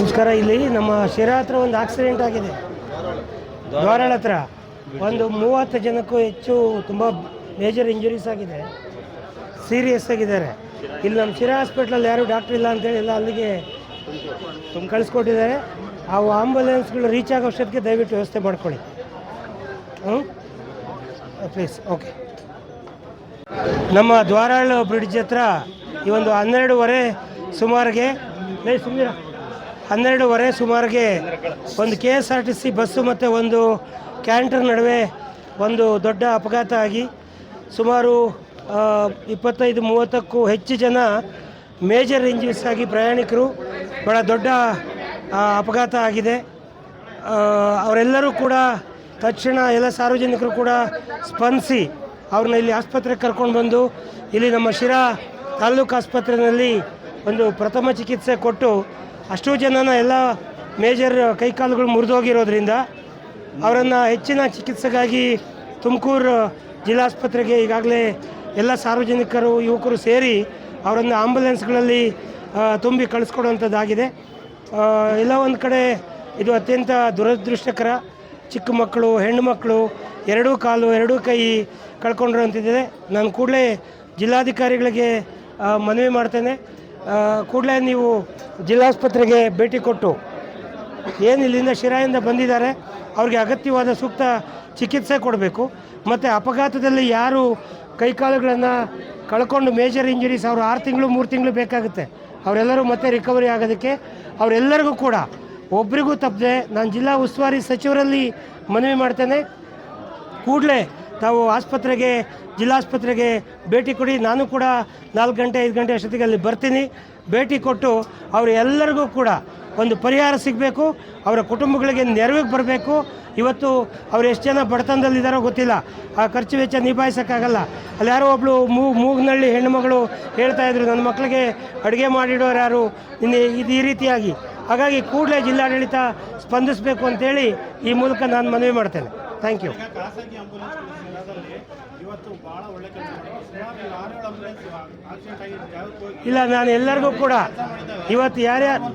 ನಮಸ್ಕಾರ. ಇಲ್ಲಿ ನಮ್ಮ ಶಿರಾ ಹತ್ರ ಒಂದು ಆಕ್ಸಿಡೆಂಟ್ ಆಗಿದೆ. ಧಾರವಾಡ ಹತ್ರ ಒಂದು 30 ಜನಕ್ಕೂ ಹೆಚ್ಚು ತುಂಬ ಮೇಜರ್ ಇಂಜುರೀಸ್ ಆಗಿದೆ, ಸೀರಿಯಸ್ ಆಗಿದ್ದಾರೆ. ಇಲ್ಲಿ ನಮ್ಮ ಶಿರಾ ಹಾಸ್ಪಿಟ್ಲಲ್ಲಿ ಯಾರೂ ಡಾಕ್ಟ್ರ್ ಇಲ್ಲ ಅಂತೇಳಿ ಎಲ್ಲ ಅಲ್ಲಿಗೆ ಕಳಿಸ್ಕೊಟ್ಟಿದ್ದಾರೆ. ಆ ಆಂಬುಲೆನ್ಸ್ಗಳು ರೀಚ್ ಆಗೋ ಅಷ್ಟೊತ್ತಿಗೆ ದಯವಿಟ್ಟು ವ್ಯವಸ್ಥೆ ಮಾಡ್ಕೊಳ್ಳಿ. ಪ್ಲೀಸ್. ಓಕೆ. ನಮ್ಮ ಧಾರವಾಡ ಬ್ರಿಡ್ಜ್ ಹತ್ರ ಈ ಒಂದು 12:30 ಸುಮಾರಿಗೆ 12:30 ಸುಮಾರಿಗೆ ಒಂದು KSRTC ಬಸ್ಸು ಮತ್ತು ಒಂದು ಕ್ಯಾಂಟರ್ ನಡುವೆ ಒಂದು ದೊಡ್ಡ ಅಪಘಾತ ಆಗಿ ಸುಮಾರು 25-30ಕ್ಕೂ ಹೆಚ್ಚು ಜನ ಮೇಜರ್ ಇಂಜುರೀಸ್ ಆಗಿ ಪ್ರಯಾಣಿಕರು ಭಾಳ ದೊಡ್ಡ ಅಪಘಾತ ಆಗಿದೆ. ಅವರೆಲ್ಲರೂ ಕೂಡ ತಕ್ಷಣ ಎಲ್ಲ ಸಾರ್ವಜನಿಕರು ಕೂಡ ಸ್ಪಂದಿಸಿ ಅವ್ರನ್ನ ಇಲ್ಲಿ ಆಸ್ಪತ್ರೆಗೆ ಕರ್ಕೊಂಡು ಬಂದು ಇಲ್ಲಿ ನಮ್ಮ ಶಿರಾ ತಾಲೂಕು ಆಸ್ಪತ್ರೆಯಲ್ಲಿ ಒಂದು ಪ್ರಥಮ ಚಿಕಿತ್ಸೆ ಕೊಟ್ಟು ಅಷ್ಟೂ ಜನನ ಎಲ್ಲ ಮೇಜರ್ ಕೈಕಾಲುಗಳು ಮುರಿದೋಗಿರೋದ್ರಿಂದ ಅವರನ್ನು ಹೆಚ್ಚಿನ ಚಿಕಿತ್ಸೆಗಾಗಿ ತುಮಕೂರು ಜಿಲ್ಲಾಸ್ಪತ್ರೆಗೆ ಈಗಾಗಲೇ ಎಲ್ಲ ಸಾರ್ವಜನಿಕರು ಯುವಕರು ಸೇರಿ ಅವರನ್ನು ಆಂಬುಲೆನ್ಸ್ಗಳಲ್ಲಿ ತುಂಬಿ ಕಳಿಸ್ಕೊಡುವಂಥದ್ದಾಗಿದೆ. ಎಲ್ಲ ಒಂದು ಕಡೆ ಇದು ಅತ್ಯಂತ ದುರದೃಷ್ಟಕರ. ಚಿಕ್ಕ ಮಕ್ಕಳು, ಹೆಣ್ಣು ಮಕ್ಕಳು, ಎರಡೂ ಕಾಲು ಎರಡೂ ಕೈ ಕಳ್ಕೊಂಡಿರೋಂಥದ್ದಿದೆ. ನಾನು ಕೂಡಲೇ ಜಿಲ್ಲಾಧಿಕಾರಿಗಳಿಗೆ ಮನವಿ ಮಾಡ್ತೇನೆ, ಕೂಡಲೇ ನೀವು ಜಿಲ್ಲಾಸ್ಪತ್ರೆಗೆ ಭೇಟಿ ಕೊಟ್ಟು ಏನು ಇಲ್ಲಿಂದ ಶಿರಾಯಿಂದ ಬಂದಿದ್ದಾರೆ ಅವ್ರಿಗೆ ಅಗತ್ಯವಾದ ಸೂಕ್ತ ಚಿಕಿತ್ಸೆ ಕೊಡಬೇಕು. ಮತ್ತು ಅಪಘಾತದಲ್ಲಿ ಯಾರು ಕೈಕಾಲುಗಳನ್ನು ಕಳ್ಕೊಂಡು ಮೇಜರ್ ಇಂಜುರೀಸ್ ಅವರು 6 ತಿಂಗಳು 3 ತಿಂಗಳು ಬೇಕಾಗುತ್ತೆ, ಅವರೆಲ್ಲರೂ ಮತ್ತೆ ರಿಕವರಿ ಆಗೋದಕ್ಕೆ ಅವರೆಲ್ಲರಿಗೂ ಕೂಡ ಒಬ್ರಿಗೂ ತಪ್ಪದೆ ನಾನು ಜಿಲ್ಲಾ ಉಸ್ತುವಾರಿ ಸಚಿವರಲ್ಲಿ ಮನವಿ ಮಾಡ್ತೇನೆ, ಕೂಡಲೇ ತಾವು ಜಿಲ್ಲಾಸ್ಪತ್ರೆಗೆ ಭೇಟಿ ಕೊಡಿ. ನಾನು ಕೂಡ 4 ಗಂಟೆ 5 ಗಂಟೆ ಅಷ್ಟೊತ್ತಿಗೆ ಅಲ್ಲಿ ಬರ್ತೀನಿ. ಭೇಟಿ ಕೊಟ್ಟು ಅವರೆಲ್ಲರಿಗೂ ಕೂಡ ಒಂದು ಪರಿಹಾರ ಸಿಗಬೇಕು, ಅವರ ಕುಟುಂಬಗಳಿಗೆ ನೆರವಿಗೆ ಬರಬೇಕು. ಇವತ್ತು ಅವ್ರು ಎಷ್ಟು ಜನ ಬಡತನದಲ್ಲಿದ್ದಾರೋ ಗೊತ್ತಿಲ್ಲ, ಆ ಖರ್ಚು ವೆಚ್ಚ ನಿಭಾಯಿಸೋಕ್ಕಾಗಲ್ಲ. ಅಲ್ಲಿ ಯಾರೋ ಒಬ್ಬಳು ಮೂಗ್ನಳ್ಳಿ ಹೆಣ್ಣುಮಗಳು ಹೇಳ್ತಾಯಿದ್ರು, ನನ್ನ ಮಕ್ಕಳಿಗೆ ಅಡುಗೆ ಮಾಡಿಡೋರು ಯಾರು ಇದು ಈ ರೀತಿಯಾಗಿ. ಹಾಗಾಗಿ ಕೂಡಲೇ ಜಿಲ್ಲಾಡಳಿತ ಸ್ಪಂದಿಸಬೇಕು ಅಂತೇಳಿ ಈ ಮೂಲಕ ನಾನು ಮನವಿ ಮಾಡ್ತೇನೆ. Thank you. ಇಲ್ಲ, ನಾನು ಎಲ್ಲರಿಗೂ ಕೂಡ ಇವತ್ತು ಯಾರ್ಯಾರು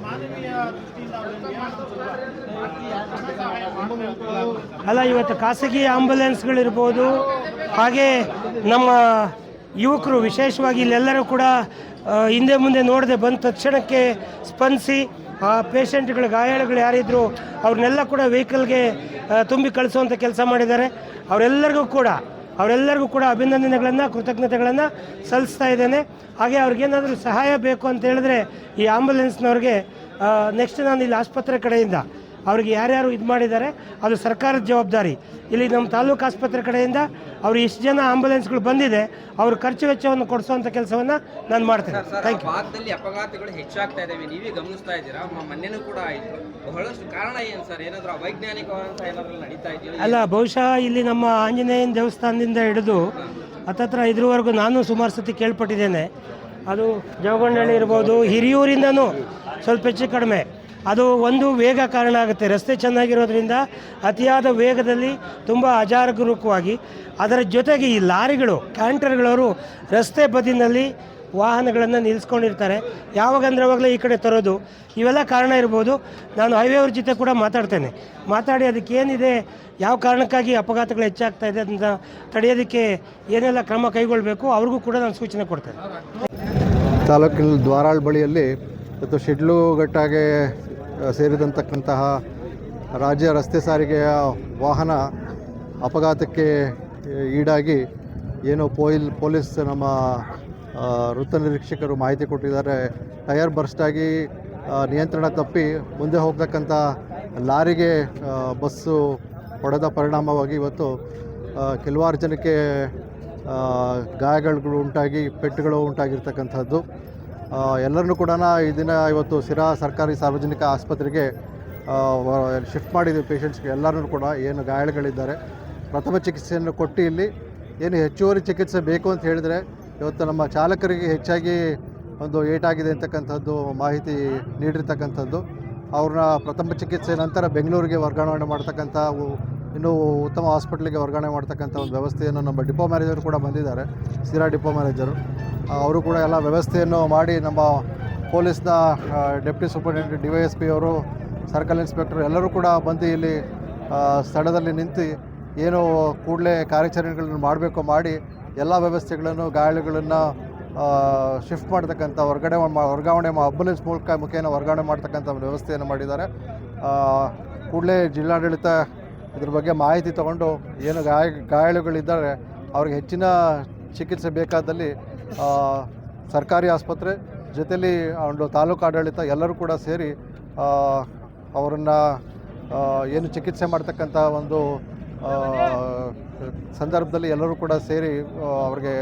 ಅಲ್ಲ, ಇವತ್ತು ಖಾಸಗಿ ಆಂಬುಲೆನ್ಸ್ಗಳಿರ್ಬೋದು, ಹಾಗೆ ನಮ್ಮ ಯುವಕರು ವಿಶೇಷವಾಗಿ ಇಲ್ಲೆಲ್ಲರೂ ಕೂಡ ಹಿಂದೆ ಮುಂದೆ ನೋಡದೆ ಬಂದ ತಕ್ಷಣಕ್ಕೆ ಸ್ಪಂದಿಸಿ ಆ ಪೇಷಂಟ್ಗಳು, ಗಾಯಾಳುಗಳು ಯಾರಿದ್ರು ಅವ್ರನ್ನೆಲ್ಲ ಕೂಡ ವೆಹಿಕಲ್ಗೆ ತುಂಬಿ ಕಳಿಸುವಂಥ ಕೆಲಸ ಮಾಡಿದ್ದಾರೆ. ಅವರೆಲ್ಲರಿಗೂ ಕೂಡ ಅಭಿನಂದನೆಗಳನ್ನು, ಕೃತಜ್ಞತೆಗಳನ್ನು ಸಲ್ಲಿಸ್ತಾ ಇದ್ದೇನೆ. ಹಾಗೆ ಅವ್ರಿಗೇನಾದರೂ ಸಹಾಯ ಬೇಕು ಅಂತ ಹೇಳಿದ್ರೆ ಈ ಆಂಬುಲೆನ್ಸ್ನವ್ರಿಗೆ ನೆಕ್ಸ್ಟ್ ನಾನು ಇಲ್ಲಿ ಆಸ್ಪತ್ರೆ ಕಡೆಯಿಂದ ಅವ್ರಿಗೆ ಯಾರ್ಯಾರು ಇದು ಮಾಡಿದ್ದಾರೆ ಅದು ಸರ್ಕಾರದ ಜವಾಬ್ದಾರಿ. ಇಲ್ಲಿ ನಮ್ಮ ತಾಲೂಕು ಆಸ್ಪತ್ರೆ ಕಡೆಯಿಂದ ಅವರು ಇಷ್ಟು ಜನ ಆಂಬುಲೆನ್ಸ್ಗಳು ಬಂದಿದೆ, ಅವ್ರ ಖರ್ಚು ವೆಚ್ಚವನ್ನು ಕೊಡಿಸುವಂಥ ಕೆಲಸವನ್ನು ನಾನು ಮಾಡ್ತೇನೆ. Thank you. ಭಾಗದಲ್ಲಿ ಅಪಘಾತಗಳು ಹೆಚ್ಚಾಗ್ತಾ ಇದ್ದಾವೆ, ನೀವೇ ಗಮನಿಸ್ತಾ ಇದ್ದೀರಾ, ಮೊನ್ನೆನೂ ಕೂಡ ಆಯಿತು. ಬಹಳಷ್ಟು ಕಾರಣ ಏನು ಸರ್? ಏನಾದರೂ ಅವೈಜ್ಞಾನಿಕವಾದಂಥ ಏನಾದರೂ ನಡೀತಾ ಇದೆಯಾ? ಅಲ್ಲ, ಬಹುಶಃ ಇಲ್ಲಿ ನಮ್ಮ ಆಂಜನೇಯನ ದೇವಸ್ಥಾನದಿಂದ ಹಿಡಿದು ಹತ್ತತ್ರ ಇದ್ರವರೆಗೂ ನಾನು ಸುಮಾರು ಸತಿ ಕೇಳ್ಪಟ್ಟಿದ್ದೇನೆ. ಅದು ಜವಗೊಂಡಳ್ಳಿ ಇರ್ಬೋದು, ಹಿರಿಯೂರಿಂದನೂ ಸ್ವಲ್ಪ ಹೆಚ್ಚು ಕಡಿಮೆ. ಅದು ಒಂದು ವೇಗ ಕಾರಣ ಆಗುತ್ತೆ. ರಸ್ತೆ ಚೆನ್ನಾಗಿರೋದ್ರಿಂದ ಅತಿಯಾದ ವೇಗದಲ್ಲಿ ತುಂಬ ಅಜಾಗರೂಕವಾಗಿ, ಅದರ ಜೊತೆಗೆ ಈ ಲಾರಿಗಳು, ಕ್ಯಾಂಟರ್ಗಳವರು ರಸ್ತೆ ಬದಿನಲ್ಲಿ ವಾಹನಗಳನ್ನು ನಿಲ್ಲಿಸ್ಕೊಂಡಿರ್ತಾರೆ. ಯಾವಾಗಂದ್ರೆ ಅವಾಗಲೇ ಈ ಕಡೆ ತರೋದು, ಇವೆಲ್ಲ ಕಾರಣ ಇರ್ಬೋದು. ನಾನು ಹೈವೇ ಅವ್ರ ಜೊತೆ ಕೂಡ ಮಾತಾಡಿ ಅದಕ್ಕೇನಿದೆ, ಯಾವ ಕಾರಣಕ್ಕಾಗಿ ಅಪಘಾತಗಳು ಹೆಚ್ಚಾಗ್ತಾ ಇದೆ ಅಂತ ತಡೆಯೋದಕ್ಕೆ ಏನೆಲ್ಲ ಕ್ರಮ ಕೈಗೊಳ್ಳಬೇಕು ಅವ್ರಿಗೂ ಕೂಡ ನಾನು ಸೂಚನೆ ಕೊಡ್ತೇನೆ. ತಾಲೂಕಿನ ಧಾರವಾಡ ಬಳಿಯಲ್ಲಿ ಇವತ್ತು ಶಿಡ್ಲಘಟ್ಟಾಗೆ ಸೇರಿದಂತಕ್ಕಂತಹ ರಾಜ್ಯ ರಸ್ತೆ ಸಾರಿಗೆಯ ವಾಹನ ಅಪಘಾತಕ್ಕೆ ಈಡಾಗಿ ಏನು ಪೊಲೀಸ್ ನಮ್ಮ ವೃತ್ತ ನಿರೀಕ್ಷಕರು ಮಾಹಿತಿ ಕೊಟ್ಟಿದ್ದಾರೆ. ಟೈರ್ ಬರ್ಸ್ಟಾಗಿ ನಿಯಂತ್ರಣ ತಪ್ಪಿ ಮುಂದೆ ಹೋಗ್ತಕ್ಕಂಥ ಲಾರಿಗೆ ಬಸ್ಸು ಹೊಡೆದ ಪರಿಣಾಮವಾಗಿ ಇವತ್ತು ಕೆಲವಾರು ಜನಕ್ಕೆ ಗಾಯಗಳು ಉಂಟಾಗಿ ಪೆಟ್ಟುಗಳು ಉಂಟಾಗಿರ್ತಕ್ಕಂಥದ್ದು. ಎಲ್ಲರನ್ನೂ ಕೂಡ ಇವತ್ತು ಶಿರಾ ಸರ್ಕಾರಿ ಸಾರ್ವಜನಿಕ ಆಸ್ಪತ್ರೆಗೆ ಶಿಫ್ಟ್ ಮಾಡಿದ್ದೀವಿ. ಪೇಷಂಟ್ಸ್ಗೆ ಎಲ್ಲರೂ ಕೂಡ ಏನು ಗಾಯಗಳಿದ್ದಾರೆ ಪ್ರಥಮ ಚಿಕಿತ್ಸೆಯನ್ನು ಕೊಟ್ಟು ಇಲ್ಲಿ ಏನು ಹೆಚ್ಚುವರಿ ಚಿಕಿತ್ಸೆ ಬೇಕು ಅಂತ ಹೇಳಿದರೆ ಇವತ್ತು ನಮ್ಮ ಚಾಲಕರಿಗೆ ಹೆಚ್ಚಾಗಿ ಒಂದು ಏಟಾಗಿದೆ ಅಂತಕ್ಕಂಥದ್ದು ಮಾಹಿತಿ ನೀಡಿರ್ತಕ್ಕಂಥದ್ದು. ಅವ್ರನ್ನ ಪ್ರಥಮ ಚಿಕಿತ್ಸೆ ನಂತರ ಬೆಂಗಳೂರಿಗೆ ವರ್ಗಾವಣೆ ಮಾಡ್ತಕ್ಕಂಥ ಇನ್ನೂ ಉತ್ತಮ ಹಾಸ್ಪಿಟ್ಲಿಗೆ ವರ್ಗಾವಣೆ ಮಾಡ್ತಕ್ಕಂಥ ಒಂದು ವ್ಯವಸ್ಥೆಯನ್ನು ನಮ್ಮ ಡಿಪೋ ಮ್ಯಾನೇಜರ್ ಕೂಡ ಬಂದಿದ್ದಾರೆ, ಶಿರಾ ಡಿಪೋ ಮ್ಯಾನೇಜರು. ಅವರು ಕೂಡ ಎಲ್ಲ ವ್ಯವಸ್ಥೆಯನ್ನು ಮಾಡಿ ನಮ್ಮ ಪೊಲೀಸ್ನ ಡೆಪ್ಟಿ ಸೂಪರಿಂಟೆಂಡೆಂಟ್ DYSP ಅವರು, ಸರ್ಕಲ್ ಇನ್ಸ್ಪೆಕ್ಟರ್ ಎಲ್ಲರೂ ಕೂಡ ಬಂದು ಇಲ್ಲಿ ಸ್ಥಳದಲ್ಲಿ ನಿಂತು ಏನು ಕೂಡಲೇ ಕಾರ್ಯಾಚರಣೆಗಳನ್ನು ಮಾಡಬೇಕು ಮಾಡಿ ಎಲ್ಲ ವ್ಯವಸ್ಥೆಗಳನ್ನು, ಗಾಯಾಳುಗಳನ್ನು ಶಿಫ್ಟ್ ಮಾಡ್ತಕ್ಕಂಥ ವರ್ಗಾವಣೆ ಆಂಬುಲೆನ್ಸ್ ಮುಖೇನ ವರ್ಗಾವಣೆ ಮಾಡ್ತಕ್ಕಂಥ ವ್ಯವಸ್ಥೆಯನ್ನು ಮಾಡಿದ್ದಾರೆ. ಕೂಡಲೇ ಜಿಲ್ಲಾಡಳಿತ ಇದ್ರ ಬಗ್ಗೆ ಮಾಹಿತಿ ತಗೊಂಡು ಏನು ಗಾಯಾಳುಗಳಿದ್ದಾರೆ ಅವ್ರಿಗೆ ಹೆಚ್ಚಿನ ಚಿಕಿತ್ಸೆ ಬೇಕಾದಲ್ಲಿ ಸರ್ಕಾರಿ ಆಸ್ಪತ್ರೆ ಜೊತೆಯಲ್ಲಿ ಒಂದು ತಾಲೂಕು ಆಡಳಿತ ಎಲ್ಲರೂ ಕೂಡ ಸೇರಿ ಅವರನ್ನು ಏನು ಚಿಕಿತ್ಸೆ ಮಾಡ್ತಕ್ಕಂಥ ಒಂದು ಸಂದರ್ಭದಲ್ಲಿ ಎಲ್ಲರೂ ಕೂಡ ಸೇರಿ ಅವ್ರಿಗೆ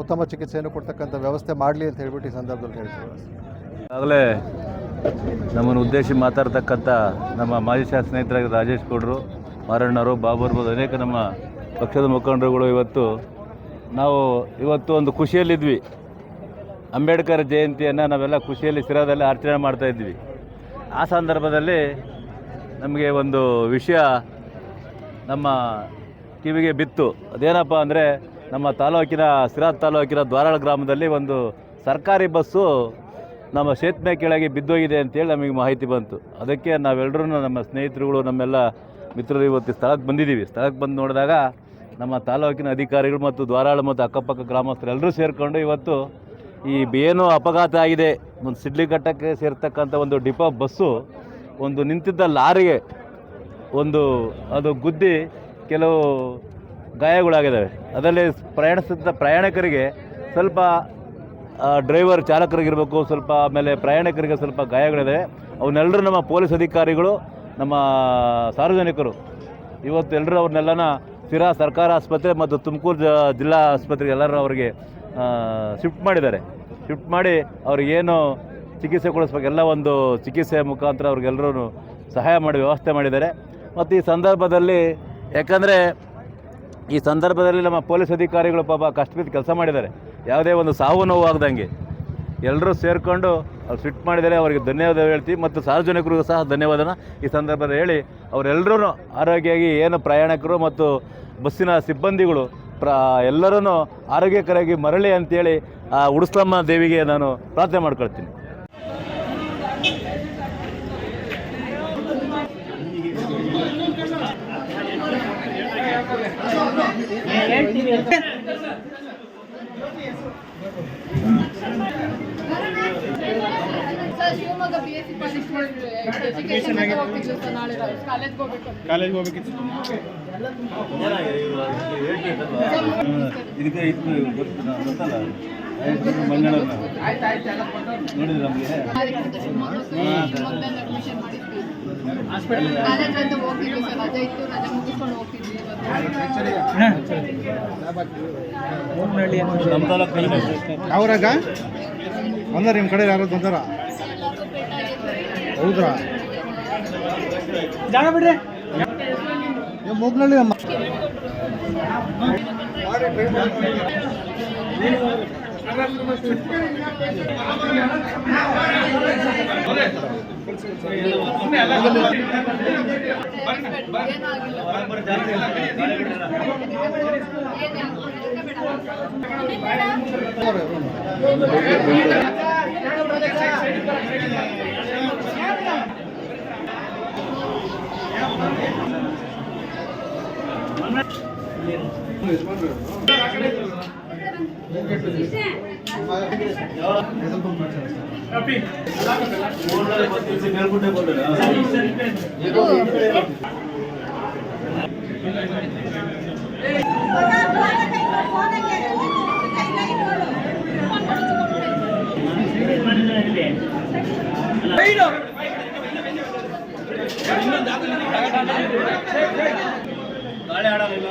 ಉತ್ತಮ ಚಿಕಿತ್ಸೆಯನ್ನು ಕೊಡ್ತಕ್ಕಂಥ ವ್ಯವಸ್ಥೆ ಮಾಡಲಿ ಅಂತ ಹೇಳ್ಬಿಟ್ಟು ಈ ಸಂದರ್ಭದಲ್ಲಿ ಹೇಳ್ತೀವಿ. ಆಗಲೇ ನಮ್ಮನ್ನು ಉದ್ದೇಶಿಸಿ ಮಾತಾಡ್ತಕ್ಕಂಥ ನಮ್ಮ ಮಾಜಿ ಶಾಸಕ ಸ್ನೇಹಿತರಾಗಿ ರಾಜೇಶ್ ಗೌಡರು, ಮಾರಣ್ಣವರು, ಬಾಬು ಇರ್ಬೋದು, ಅನೇಕ ನಮ್ಮ ಪಕ್ಷದ ಮುಖಂಡರುಗಳು ಇವತ್ತು ಒಂದು ಖುಷಿಯಲ್ಲಿದ್ವಿ. ಅಂಬೇಡ್ಕರ್ ಜಯಂತಿಯನ್ನು ನಾವೆಲ್ಲ ಖುಷಿಯಲ್ಲಿ ಸಿರಾದಲ್ಲಿ ಆಚರಣೆ ಮಾಡ್ತಾಯಿದ್ವಿ. ಆ ಸಂದರ್ಭದಲ್ಲಿ ನಮಗೆ ಒಂದು ವಿಷಯ ನಮ್ಮ ಕಿವಿಗೆ ಬಿತ್ತು. ಅದೇನಪ್ಪ ಅಂದರೆ, ನಮ್ಮ ಸಿರಾ ತಾಲೂಕಿನ ದ್ವಾರಾಳ ಗ್ರಾಮದಲ್ಲಿ ಒಂದು ಸರ್ಕಾರಿ ಬಸ್ಸು ನಮ್ಮ ಸೇತುವೆ ಕೆಳಗೆ ಬಿದ್ದೋಗಿದೆ ಅಂತೇಳಿ ನಮಗೆ ಮಾಹಿತಿ ಬಂತು. ಅದಕ್ಕೆ ನಾವೆಲ್ಲರೂ, ನಮ್ಮ ಸ್ನೇಹಿತರುಗಳು, ನಮ್ಮೆಲ್ಲ ಮಿತ್ರರು ಇವತ್ತು ಸ್ಥಳಕ್ಕೆ ಬಂದಿದ್ದೀವಿ. ಸ್ಥಳಕ್ಕೆ ಬಂದು ನೋಡಿದಾಗ ನಮ್ಮ ತಾಲೂಕಿನ ಅಧಿಕಾರಿಗಳು ಮತ್ತು ದ್ವಾರಾಳ ಮತ್ತು ಅಕ್ಕಪಕ್ಕ ಗ್ರಾಮಸ್ಥರು ಎಲ್ಲರೂ ಸೇರಿಕೊಂಡು ಇವತ್ತು ಈ ಏನು ಅಪಘಾತ ಆಗಿದೆ, ಒಂದು ಸಿಡ್ಲಿಘಟ್ಟಕ್ಕೆ ಸೇರ್ತಕ್ಕಂಥ ಒಂದು ಡಿಪೋ ಬಸ್ಸು ಒಂದು ನಿಂತಿದ್ದ ಲಾರಿಗೆ ಅದು ಗುದ್ದಿ ಕೆಲವು ಗಾಯಗಳಾಗಿದ್ದಾವೆ. ಅದರಲ್ಲಿ ಪ್ರಯಾಣಿಸುತ್ತಿದ್ದ ಪ್ರಯಾಣಿಕರಿಗೆ ಸ್ವಲ್ಪ ಡ್ರೈವರ್ ಚಾಲಕರಿಗಿರಬೇಕು ಸ್ವಲ್ಪ, ಆಮೇಲೆ ಪ್ರಯಾಣಿಕರಿಗೆ ಸ್ವಲ್ಪ ಗಾಯಗಳಿದ್ದಾವೆ. ಅವನ್ನೆಲ್ಲರೂ ನಮ್ಮ ಪೊಲೀಸ್ ಅಧಿಕಾರಿಗಳು, ನಮ್ಮ ಸಾರ್ವಜನಿಕರು ಇವತ್ತು ಎಲ್ಲರೂ ಅವ್ರನ್ನೆಲ್ಲನ ಸಿರಾ ಸರ್ಕಾರ ಆಸ್ಪತ್ರೆ ಮತ್ತು ತುಮಕೂರು ಜಿಲ್ಲಾ ಆಸ್ಪತ್ರೆಗೆ ಎಲ್ಲರೂ ಅವರಿಗೆ ಶಿಫ್ಟ್ ಮಾಡಿದ್ದಾರೆ. ಶಿಫ್ಟ್ ಮಾಡಿ ಅವ್ರಿಗೇನು ಚಿಕಿತ್ಸೆ ಕೊಡಿಸ್ಬೇಕು ಎಲ್ಲ ಒಂದು ಚಿಕಿತ್ಸೆಯ ಮುಖಾಂತರ ಅವ್ರಿಗೆಲ್ಲರೂ ಸಹಾಯ ಮಾಡಿ ವ್ಯವಸ್ಥೆ ಮಾಡಿದ್ದಾರೆ. ಮತ್ತು ಈ ಸಂದರ್ಭದಲ್ಲಿ ನಮ್ಮ ಪೊಲೀಸ್ ಅಧಿಕಾರಿಗಳು ಪಾಪ ಕಷ್ಟಬಿದ್ದು ಕೆಲಸ ಮಾಡಿದ್ದಾರೆ. ಯಾವುದೇ ಒಂದು ಸಾವು ನೋವು ಆಗದಂಗೆ ಎಲ್ಲರೂ ಸೇರಿಕೊಂಡು ಅವ್ರು ಫಿಟ್ ಮಾಡಿದ್ದಾರೆ. ಅವರಿಗೆ ಧನ್ಯವಾದ ಹೇಳ್ತೀವಿ. ಮತ್ತು ಸಾರ್ವಜನಿಕರಿಗೂ ಸಹ ಧನ್ಯವಾದನ ಈ ಸಂದರ್ಭದಲ್ಲಿ ಹೇಳಿ, ಅವರೆಲ್ಲರೂ ಆರೋಗ್ಯವಾಗಿ ಏನು ಪ್ರಯಾಣಿಕರು ಮತ್ತು ಬಸ್ಸಿನ ಸಿಬ್ಬಂದಿಗಳು ಎಲ್ಲರೂ ಆರೋಗ್ಯಕರಾಗಿ ಮರಳಿ ಅಂತೇಳಿ ಆ ಉಡುಸ್ಲಮ್ಮ ದೇವಿಗೆ ನಾನು ಪ್ರಾರ್ಥನೆ ಮಾಡ್ಕೊಳ್ತೀನಿ. ಶಿವಮೊಗ್ಗ BSc ಎಜುಕೇಶನ್ ಹೋಗ್ತಿದ್ವಿ ಸರ್. ನಾಳೆ ಕಾಲೇಜ್ಗೆ ಹೋಗ್ಬೇಕಿತ್ತು. ಇದಕ್ಕೆ ಗೊತ್ತಲ್ಲ ನೋಡಿದ್ರೆ ನಮಗೆ ಅಡ್ಮಿಷನ್ ಮಾಡಿದ್ವಿ. ಕಾಲೇಜ್ ಅಂತ ಹೋಗ್ತಿದ್ವಿ ಸರ್. ರಜೆ ಇತ್ತು, ರಜೆ ಮುಗಿಸ್ಕೊಂಡು ಹೋಗ್ತಿದ್ವಿ. ನಮ್ಮ ತಾಲೂಕಲ್ಲಿ ಅವ್ರಾಗ ಬಂದಾರ ನಿಮ್ಮ ಕಡೆ ಯಾರು ಬಂದಾರ? ಹೌದ್ರಾ? ಜಾಗ ಬಿಡ್ರಿ. ಮೂಗ್ನಳ್ಳಿ ಅಮ್ಮ ಗಾಳಿ ಆಡಲಿಲ್ಲ.